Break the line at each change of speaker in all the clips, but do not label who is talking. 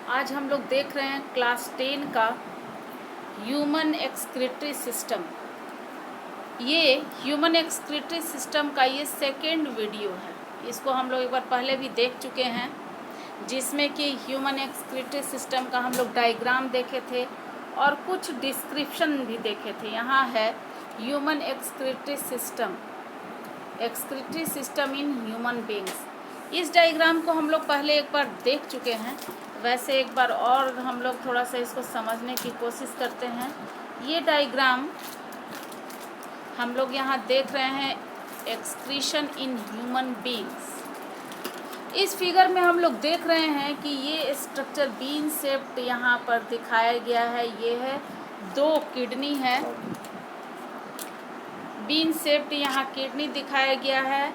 आज हम लोग देख रहे हैं क्लास 10 का ह्यूमन एक्सक्रीटरी सिस्टम। ये ह्यूमन एक्सक्रीटरी सिस्टम का ये सेकेंड वीडियो है। इसको हम लोग एक बार पहले भी देख चुके हैं, जिसमें कि ह्यूमन एक्सक्रीटरी सिस्टम का हम लोग डायग्राम देखे थे और कुछ डिस्क्रिप्शन भी देखे थे। यहाँ है human excretory system in human beings. इस डायग्राम को हम लोग पहले एक बार देख चुके हैं, वैसे एक बार और हम लोग थोड़ा सा इसको समझने की कोशिश करते हैं। ये डायग्राम हम लोग यहाँ देख रहे हैं एक्सक्रीशन इन ह्यूमन बींग्स। इस फिगर में हम लोग देख रहे हैं कि ये स्ट्रक्चर बीन शेप्ड यहाँ पर दिखाया गया है। ये है 2 किडनी है, बीन शेप्ड यहाँ किडनी दिखाया गया है।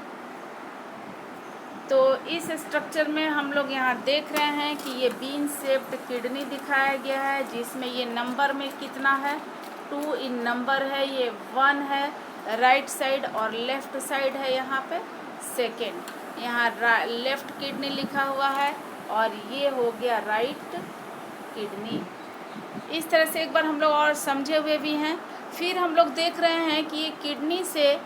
तो इस स्ट्रक्चर में हम लोग यहाँ देख रहे हैं कि ये बीन शेप्ड किडनी दिखाया गया है, जिसमें ये नंबर में कितना है 2 इन नंबर है, ये 1 है राइट साइड और लेफ्ट साइड है यहाँ पे सेकेंड। यहाँ लेफ्ट किडनी लिखा हुआ है और ये हो गया राइट किडनी। इस तरह से एक बार हम लोग और समझे हुए भी हैं। फिर हम लोग देख रहे हैं कि ये किडनी से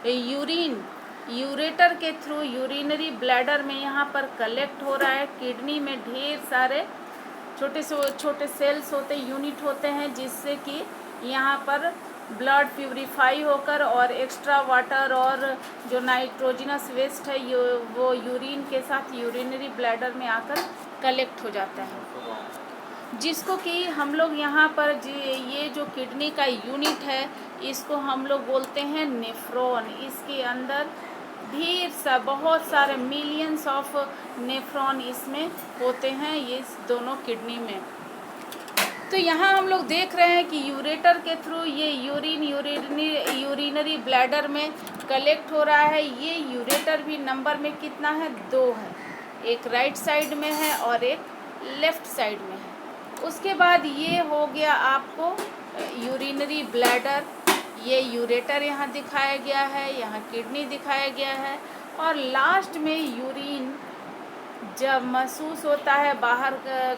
यूरिन यूरेटर के थ्रू यूरिनरी ब्लैडर में यहाँ पर कलेक्ट हो रहा है। किडनी में ढेर सारे छोटे से छोटे सेल्स होते, यूनिट होते हैं, जिससे कि यहाँ पर ब्लड प्यूरिफाई होकर और एक्स्ट्रा वाटर और जो नाइट्रोजनस वेस्ट है वो यूरिन के साथ यूरिनरी ब्लैडर में आकर कलेक्ट हो जाता है, जिसको कि हम लोग यहाँ पर ये जो किडनी का यूनिट है इसको हम लोग बोलते हैं नेफ्रॉन। इसके अंदर ढेर सा बहुत सारे मिलियंस ऑफ नेफ्रॉन इसमें होते हैं, ये दोनों किडनी में। तो यहाँ हम लोग देख रहे हैं कि यूरेटर के थ्रू ये यूरिनरी ब्लैडर में कलेक्ट हो रहा है। ये यूरेटर भी नंबर में कितना है 2 है, एक राइट साइड में है और एक लेफ्ट साइड में है। उसके बाद ये हो गया आपको यूरिनरी ब्लैडर, ये यूरेटर यहाँ दिखाया गया है, यहाँ किडनी दिखाया गया है और लास्ट में यूरिन जब महसूस होता है बाहर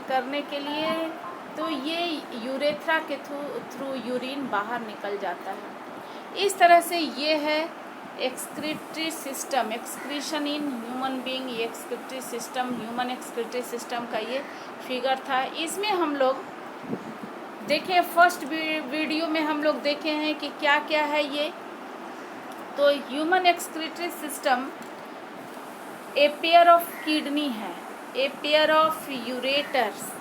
करने के लिए तो ये यूरेथ्रा के थ्रू यूरिन बाहर निकल जाता है। इस तरह से ये है excretory system, excretion in human being. ये excretory system, human excretory system का ये फिगर था। इसमें हम लोग देखें, फर्स्ट वीडियो में हम लोग देखे हैं कि क्या क्या है ये। तो human excretory system a pair of kidney है, a pair of ureters,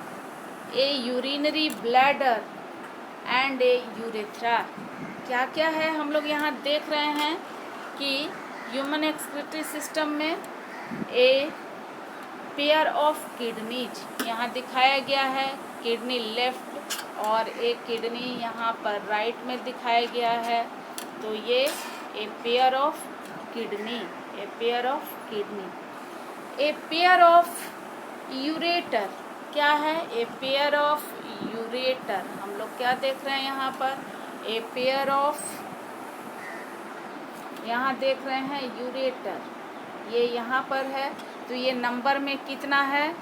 a urinary bladder and a urethra. क्या क्या है हम लोग यहाँ देख रहे हैं कि ह्यूमन एक्सक्रीटरी सिस्टम में ए पेयर ऑफ किडनीज यहाँ दिखाया गया है, किडनी लेफ्ट और एक किडनी यहाँ पर राइट में दिखाया गया है। तो ये ए pair of kidney, A pair of kidney. A pair of ureter क्या है, ए पेयर ऑफ यूरेटर। हम लोग क्या देख रहे हैं यहाँ पर, ए पेयर ऑफ, यहाँ देख रहे हैं यूरेटर, ये यहाँ पर है। तो ये नंबर में कितना है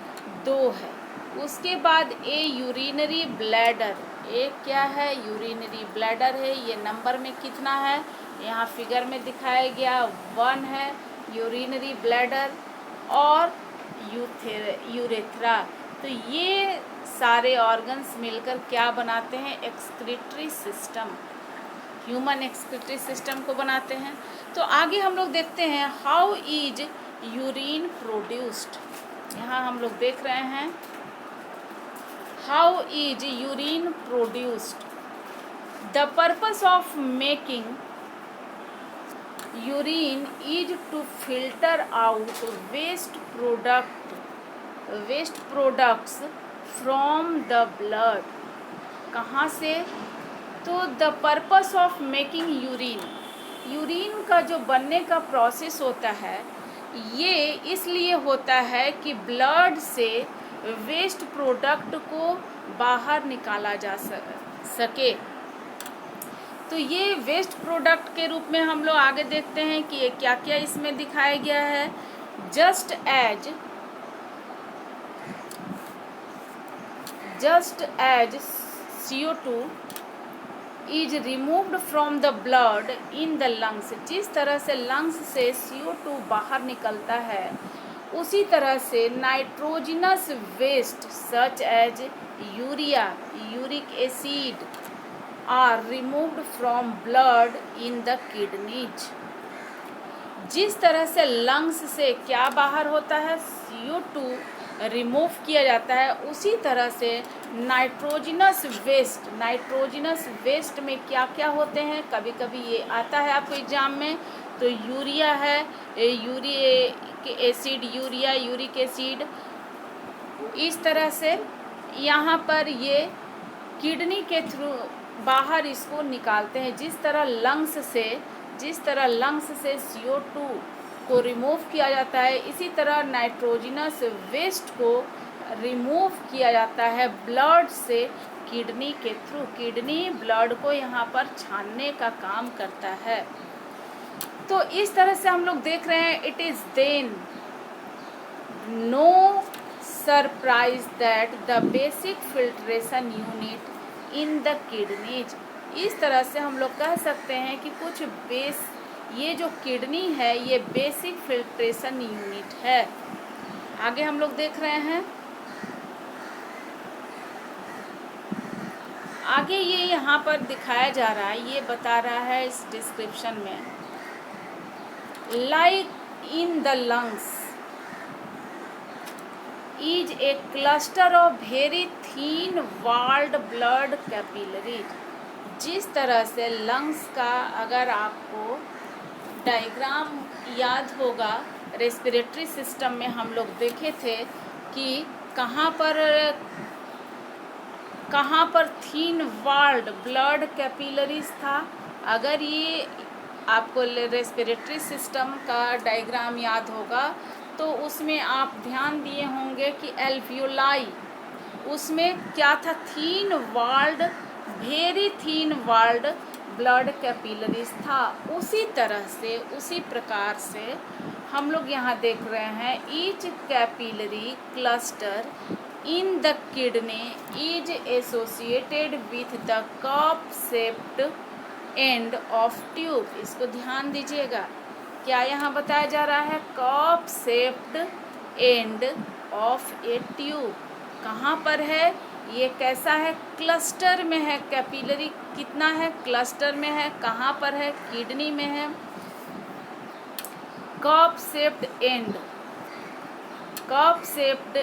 2 है। उसके बाद ए यूरिनरी ब्लैडर, ए क्या है यूरिनरी ब्लैडर है, ये नंबर में कितना है, यहाँ फिगर में दिखाया गया 1 है यूरिनरी ब्लैडर और यूरेथ्रा। तो ये सारे ऑर्गन्स मिलकर क्या बनाते हैं, excretory system, human excretory system को बनाते हैं। तो आगे हम लोग देखते हैं हाउ इज यूरिन प्रोड्यूस्ड। यहाँ हम लोग देख रहे हैं how is urine produced. The purpose of making urine is to filter out waste products from the blood. कहाँ से, तो the purpose of making urine का जो बनने का प्रोसेस होता है ये इसलिए होता है कि ब्लड से वेस्ट प्रोडक्ट को बाहर निकाला जा सके। तो ये वेस्ट प्रोडक्ट के रूप में हम लोग आगे देखते हैं कि ये क्या क्या इसमें दिखाया गया है। Just as just as CO2 is removed from the blood in the lungs, जिस तरह से लंग्स से CO2 बाहर निकलता है, उसी तरह से nitrogenous waste such as urea, uric acid are removed from blood in the kidneys. जिस तरह से लंग्स से क्या बाहर होता है, CO2 रिमूव किया जाता है, उसी तरह से नाइट्रोजिनस वेस्ट में क्या क्या होते हैं, कभी कभी ये आता है आपको एग्जाम में, तो यूरिया है, uric acid, urea, uric acid, इस तरह से यहाँ पर ये किडनी के थ्रू बाहर इसको निकालते हैं। जिस तरह लंग्स से CO2 को रिमूव किया जाता है, इसी तरह नाइट्रोजिनस वेस्ट को रिमूव किया जाता है ब्लड से किडनी के थ्रू। किडनी ब्लड को यहाँ पर छानने का काम करता है। तो इस तरह से हम लोग देख रहे हैं, it is then no surprise that the basic filtration unit in the kidneys. इस तरह से हम लोग कह सकते हैं कि ये जो किडनी है ये बेसिक फिल्ट्रेशन यूनिट है। आगे हम लोग देख रहे हैं, आगे ये यहाँ पर दिखाया जा रहा है, ये बता रहा है इस डिस्क्रिप्शन में, like in the lungs is a cluster of very thin walled blood capillaries. जिस तरह से लंग्स का अगर आपको डायग्राम याद होगा, रेस्पिरेटरी सिस्टम में हम लोग देखे थे कि कहाँ पर थीन वॉल्ड ब्लड कैपिलरीज था। अगर ये आपको रेस्पिरेटरी सिस्टम का डायग्राम याद होगा तो उसमें आप ध्यान दिए होंगे कि एल्वियोलाई, उसमें क्या था, very thin walled blood capillaries था। उसी प्रकार से हम लोग यहाँ देख रहे हैं, each capillary cluster in the kidney is associated with the cup shaped end of tube. इसको ध्यान दीजिएगा, क्या यहाँ बताया जा रहा है, cup shaped end of A tube. कहाँ पर है, ये कैसा है, क्लस्टर में है। कैपिलरी कितना है, क्लस्टर में है। कहाँ पर है, किडनी में है। Cup shaped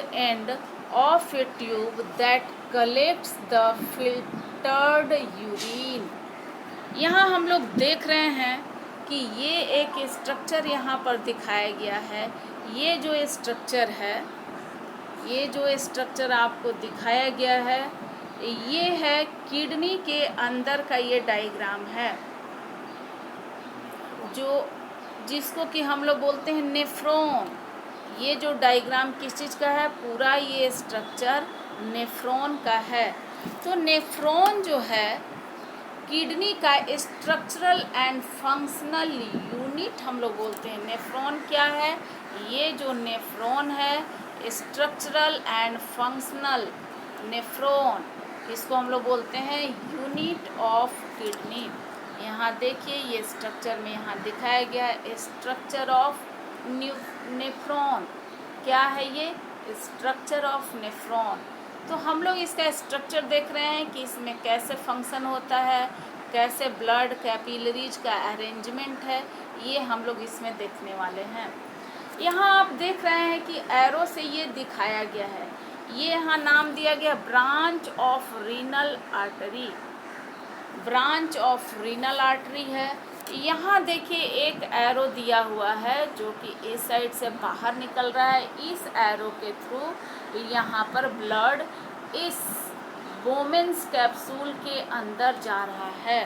end of A tube that collects the filtered urine. यहाँ हम लोग देख रहे हैं कि ये एक स्ट्रक्चर यहाँ पर दिखाया गया है। ये जो स्ट्रक्चर आपको दिखाया गया है, ये है किडनी के अंदर का ये डायग्राम है, जिसको कि हम लोग बोलते हैं नेफ्रॉन। ये जो डायग्राम किस चीज़ का है, पूरा ये स्ट्रक्चर नेफ्रॉन का है। तो नेफ्रॉन जो है किडनी का स्ट्रक्चरल एंड फंक्शनल यूनिट हम लोग बोलते हैं। नेफ्रॉन क्या है, ये जो नेफ्रॉन है स्ट्रक्चरल एंड फंक्शनल नेफ्रॉन, इसको हम लोग बोलते हैं यूनिट ऑफ किडनी। यहाँ देखिए ये स्ट्रक्चर में यहाँ दिखाया गया है, स्ट्रक्चर ऑफ नेफ्रॉन। क्या है ये, स्ट्रक्चर ऑफ नेफ्रॉन। तो हम लोग इसका स्ट्रक्चर देख रहे हैं कि इसमें कैसे फंक्शन होता है, कैसे ब्लड कैपिलरीज का अरेंजमेंट है, ये हम लोग इसमें देखने वाले हैं। यहाँ आप देख रहे हैं कि एरो से ये दिखाया गया है, ये यहाँ नाम दिया गया branch of renal artery. Branch of renal artery है। यहाँ देखिए एक एरो दिया हुआ है जो कि इस साइड से बाहर निकल रहा है। इस एरो के थ्रू यहाँ पर ब्लड इस बोमेन्स कैप्सूल के अंदर जा रहा है।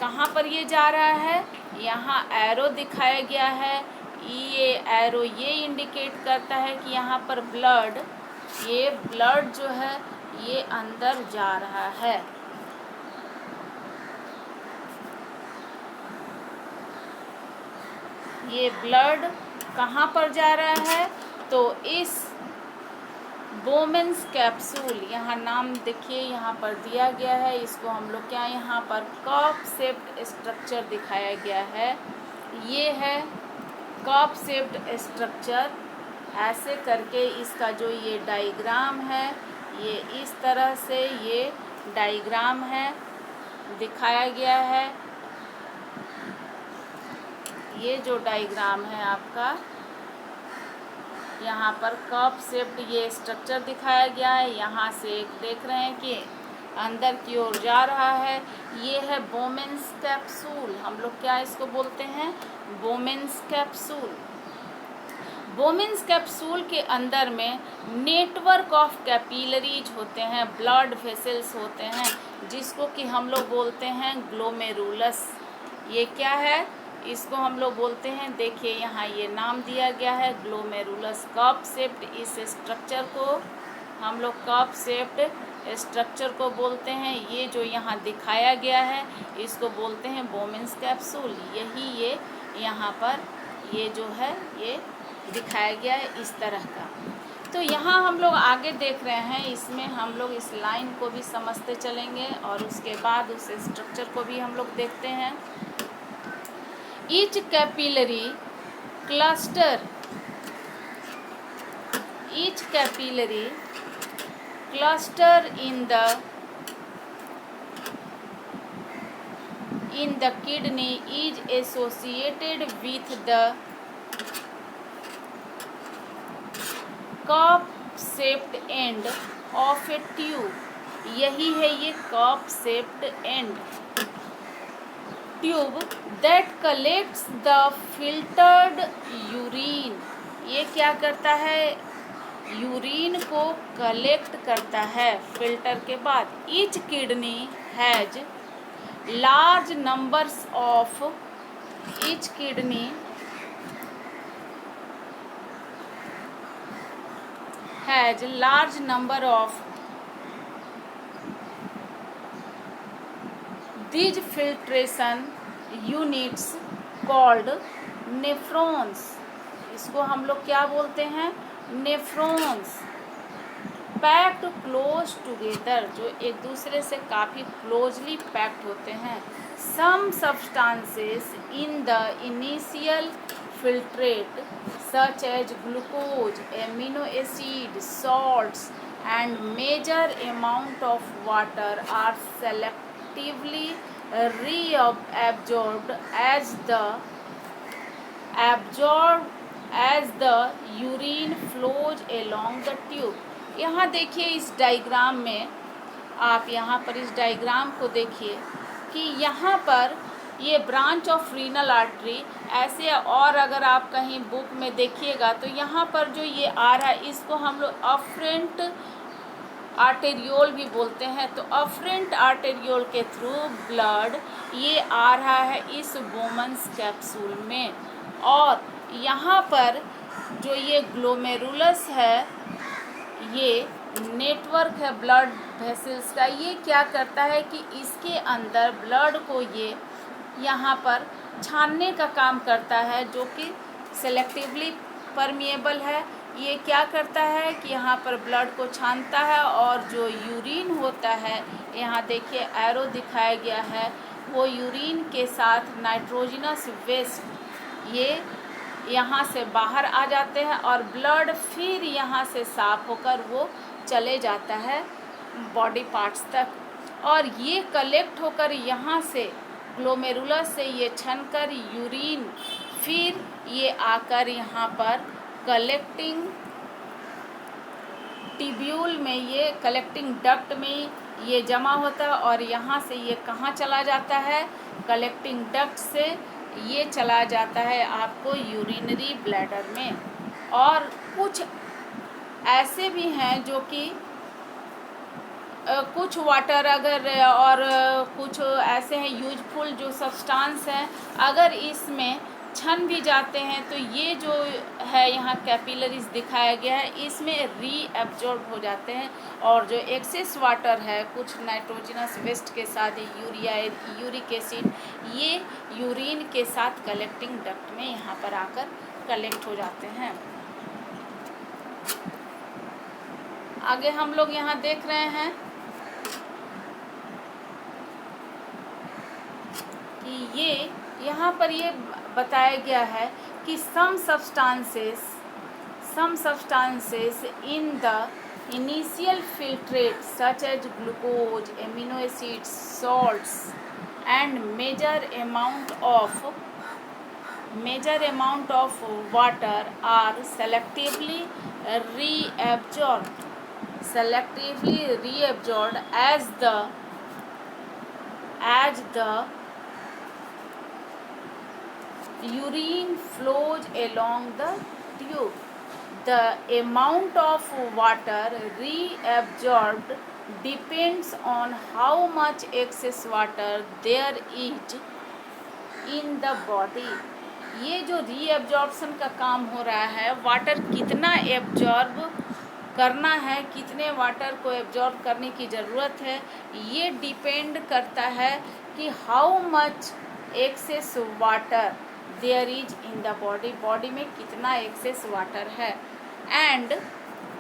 कहाँ पर ये जा रहा है, यहाँ एरो दिखाया गया है। ये एरो ये इंडिकेट करता है कि यहाँ पर ब्लड जो है ये अंदर जा रहा है। ये ब्लड कहाँ पर जा रहा है, तो इस बोमेन्स कैप्सूल, यहाँ नाम देखिए यहाँ पर दिया गया है, इसको हम लोग क्या यहाँ पर कप शेप्ड स्ट्रक्चर दिखाया गया है। ये है कप शेप्ड स्ट्रक्चर, ऐसे करके इसका जो ये डायग्राम है, ये इस तरह से ये डायग्राम है दिखाया गया है। ये जो डायग्राम है आपका, यहाँ पर कप शेप्ड ये स्ट्रक्चर दिखाया गया है। यहाँ से एक देख रहे हैं कि अंदर की ओर जा रहा है, ये है बोमेन्स कैप्सूल। हम लोग क्या इसको बोलते हैं, बोमेन्स कैप्सूल। बोमेन्स कैप्सूल के अंदर में नेटवर्क ऑफ कैपिलरीज होते हैं, ब्लड वेसल्स होते हैं, जिसको कि हम लोग बोलते हैं ग्लोमेरुलस। ये क्या है, इसको हम लोग बोलते हैं, देखिए यहाँ ये नाम दिया गया है ग्लोमेरुलस। कप शेप्ड इस स्ट्रक्चर को हम लोग कप शेप्ड स्ट्रक्चर को बोलते हैं। ये जो यहाँ दिखाया गया है इसको बोलते हैं बोमेन्स कैप्सूल। यही ये यहाँ पर ये जो है ये दिखाया गया है इस तरह का। तो यहाँ हम लोग आगे देख रहे हैं, इसमें हम लोग इस लाइन को भी समझते चलेंगे और उसके बाद उस स्ट्रक्चर को भी हम लोग देखते हैं। Each capillary cluster in the kidney is associated with the cup shaped end of a tube। यही है ये cup shaped end tube that collects the filtered urine। ये क्या करता है, यूरिन को कलेक्ट करता है फिल्टर के बाद। Each kidney has large numbers of each kidney has large number of these filtration units called nephrons। इसको हम लोग क्या बोलते हैं, नेफ्रॉन्स। पैक्ड क्लोज टुगेदर, जो एक दूसरे से काफ़ी क्लोजली पैक्ड होते हैं। Some substances in the initial filtrate such as glucose, amino acid, salts and major amount of water are selectively reabsorbed as the urine flows along the tube। यहाँ देखिए इस डायग्राम में, आप यहाँ पर इस डायग्राम को देखिए कि यहाँ पर ये ब्रांच ऑफ रीनल आर्टरी ऐसे, और अगर आप कहीं बुक में देखिएगा तो यहाँ पर जो ये आ रहा है इसको हम लोग अफरेंट आर्टेरियोल भी बोलते हैं। तो अफरेंट आर्टेरियोल के थ्रू ब्लड ये आ रहा है इस बोमेन्स कैप्सूल में। और यहाँ पर जो ये ग्लोमेरुलस है, ये नेटवर्क है ब्लड वेसल्स का, ये क्या करता है कि इसके अंदर ब्लड को ये यहाँ पर छानने का काम करता है, जो कि सेलेक्टिवली परमिएबल है। ये क्या करता है कि यहाँ पर ब्लड को छानता है, और जो यूरिन होता है, यहाँ देखिए एरो दिखाया गया है, वो यूरिन के साथ नाइट्रोजनस वेस्ट ये यहाँ से बाहर आ जाते हैं, और ब्लड फिर यहाँ से साफ होकर वो चले जाता है बॉडी पार्ट्स तक, और ये कलेक्ट होकर यहाँ से ग्लोमेरुलस से ये छनकर यूरिन फिर ये आकर यहाँ पर कलेक्टिंग टिब्यूल में, ये कलेक्टिंग डक्ट में ये जमा होता है, और यहाँ से ये कहाँ चला जाता है, कलेक्टिंग डक्ट से ये चला जाता है आपको यूरिनरी ब्लैडर में। और कुछ ऐसे भी हैं जो कि कुछ वाटर अगर और कुछ ऐसे हैं यूजफुल जो सब्सटेंस हैं, अगर इसमें छन भी जाते हैं तो ये जो है यहाँ कैपिलरीज दिखाया गया है, इसमें रीएब्जॉर्ब हो जाते हैं, और जो एक्सेस वाटर है कुछ नाइट्रोजनस वेस्ट के साथ यूरिया यूरिक एसिड ये यूरिन के साथ कलेक्टिंग डक्ट में यहाँ पर आकर कलेक्ट हो जाते हैं। आगे हम लोग यहाँ देख रहे हैं कि ये यहाँ पर ये बताया गया है कि some substances in the initial filtrate such as glucose, amino acids, salts and major amount of water are selectively reabsorbed as the urine flows along the tube. The amount of water reabsorbed depends on how much excess water there is in the body. ये जो reabsorption का काम हो रहा है, water कितना absorb करना है, कितने वाटर को एब्जॉर्ब करने की ज़रूरत है, ये डिपेंड करता है कि how much excess water there is in the body में कितना एक्सेस वाटर है, and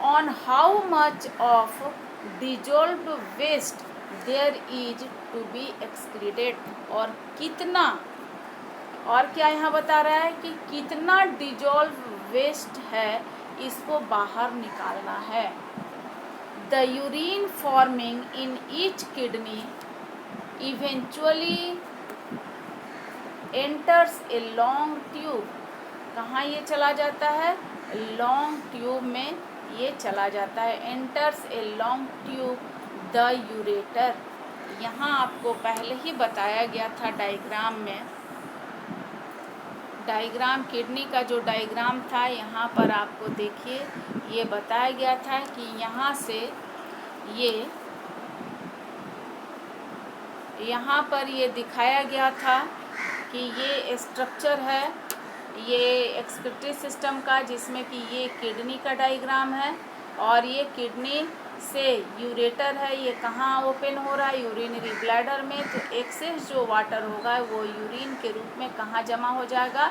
on how much of dissolved waste there is to be excreted, और कितना, और क्या यहाँ बता रहा है कि कितना डिजॉल्व वेस्ट है इसको बाहर निकालना है. The urine forming in each kidney eventually enters a long tube. कहाँ ये चला जाता है? लॉन्ग ट्यूब में ये चला जाता है. Enters a long tube the ureter. यहाँ आपको पहले ही बताया गया था डायग्राम में, डायग्राम किडनी का जो डायग्राम था यहाँ पर आपको देखिए ये बताया गया था कि यहाँ से ये यहाँ पर ये दिखाया गया था कि ये स्ट्रक्चर है ये एक्सक्रीटरी सिस्टम का, जिसमें कि ये किडनी का डायग्राम है, और ये किडनी से यूरेटर है, ये कहाँ ओपन हो रहा है? यूरिनरी ब्लैडर में. तो एक्सेस जो वाटर होगा वो यूरिन के रूप में कहाँ जमा हो जाएगा?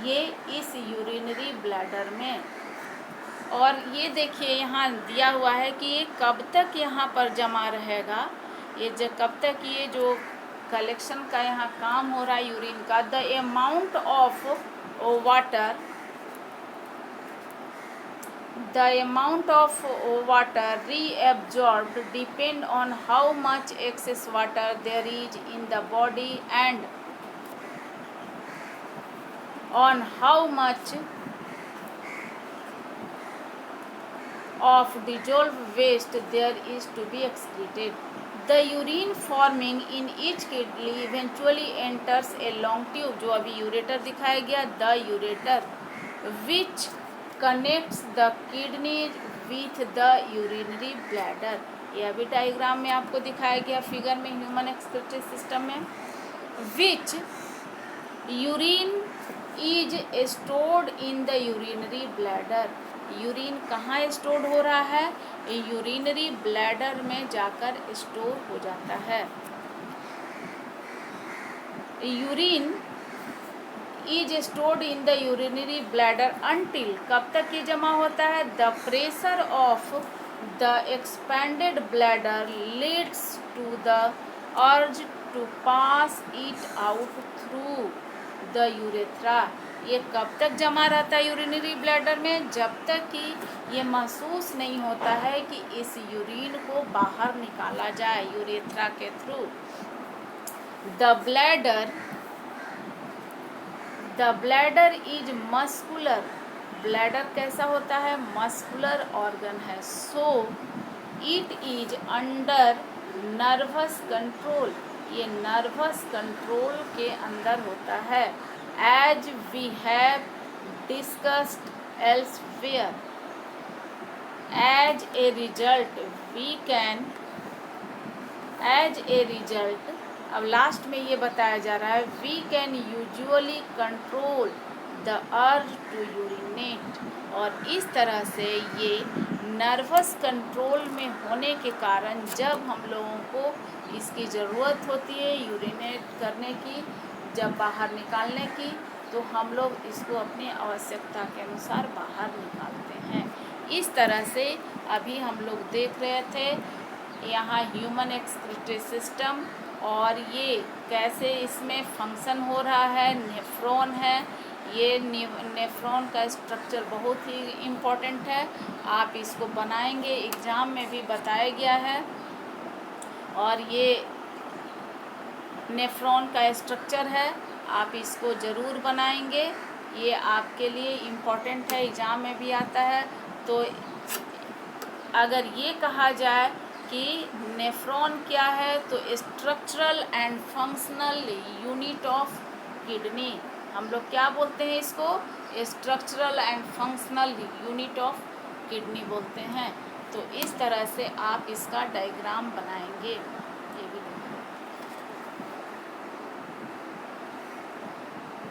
ये इस यूरिनरी ब्लैडर में. और ये देखिए यहाँ दिया हुआ है कि ये कब तक यहाँ पर जमा रहेगा, ये जो कब तक ये जो कलेक्शन का यहाँ काम हो रहा है यूरिन का. The amount of water reabsorbed depend on how much excess water there is in the body and on how much of dissolved waste there is to be excreted. The urine forming in each kidney eventually enters a long tube, जो अभी ureter दिखाया गया, the ureter, which connects the kidney with the urinary bladder. ये अभी diagram में आपको दिखाया गया फिगर में, ह्यूमन एक्सक्रीटरी सिस्टम में. which urine is stored in the urinary bladder. Urine कहाँ स्टोर हो रहा है? यूरिनरी ब्लैडर में जाकर स्टोर हो जाता है. Urine is stored in the urinary bladder until, कब तक ये जमा होता है? The pressure of the expanded bladder leads to the urge to pass it out through the urethra. ये कब तक जमा रहता है यूरिनरी ब्लैडर में? जब तक कि ये महसूस नहीं होता है कि इस यूरिन को बाहर निकाला जाए यूरेथ्रा के through. The bladder is muscular. Bladder कैसा होता है? मस्कुलर ऑर्गन है. So it is under nervous control. ये नर्वस कंट्रोल के अंदर होता है. As we have discussed elsewhere, as a result अब लास्ट में ये बताया जा रहा है, we can usually control the urge to urinate. और इस तरह से ये नर्वस कंट्रोल में होने के कारण जब हम लोगों को इसकी ज़रूरत होती है यूरिनेट करने की, जब बाहर निकालने की, तो हम लोग इसको अपनी आवश्यकता के अनुसार बाहर निकालते हैं. इस तरह से अभी हम लोग देख रहे थे यहाँ ह्यूमन एक्सक्रीटरी सिस्टम, और ये कैसे इसमें फंक्शन हो रहा है। नेफ्रॉन है, ये नेफ्रॉन का स्ट्रक्चर बहुत ही इम्पोर्टेंट है, आप इसको बनाएंगे, एग्ज़ाम में भी बताया गया है। और ये नेफ्रॉन का स्ट्रक्चर है, आप इसको ज़रूर बनाएंगे, ये आपके लिए इम्पोर्टेंट है, एग्ज़ाम में भी आता है। तो अगर ये कहा जाए कि नेफ्रॉन क्या है, तो structural and functional unit of kidney, हम लोग क्या बोलते हैं इसको, structural and functional unit of kidney बोलते हैं। तो इस तरह से आप इसका डायग्राम बनाएंगे। ये भी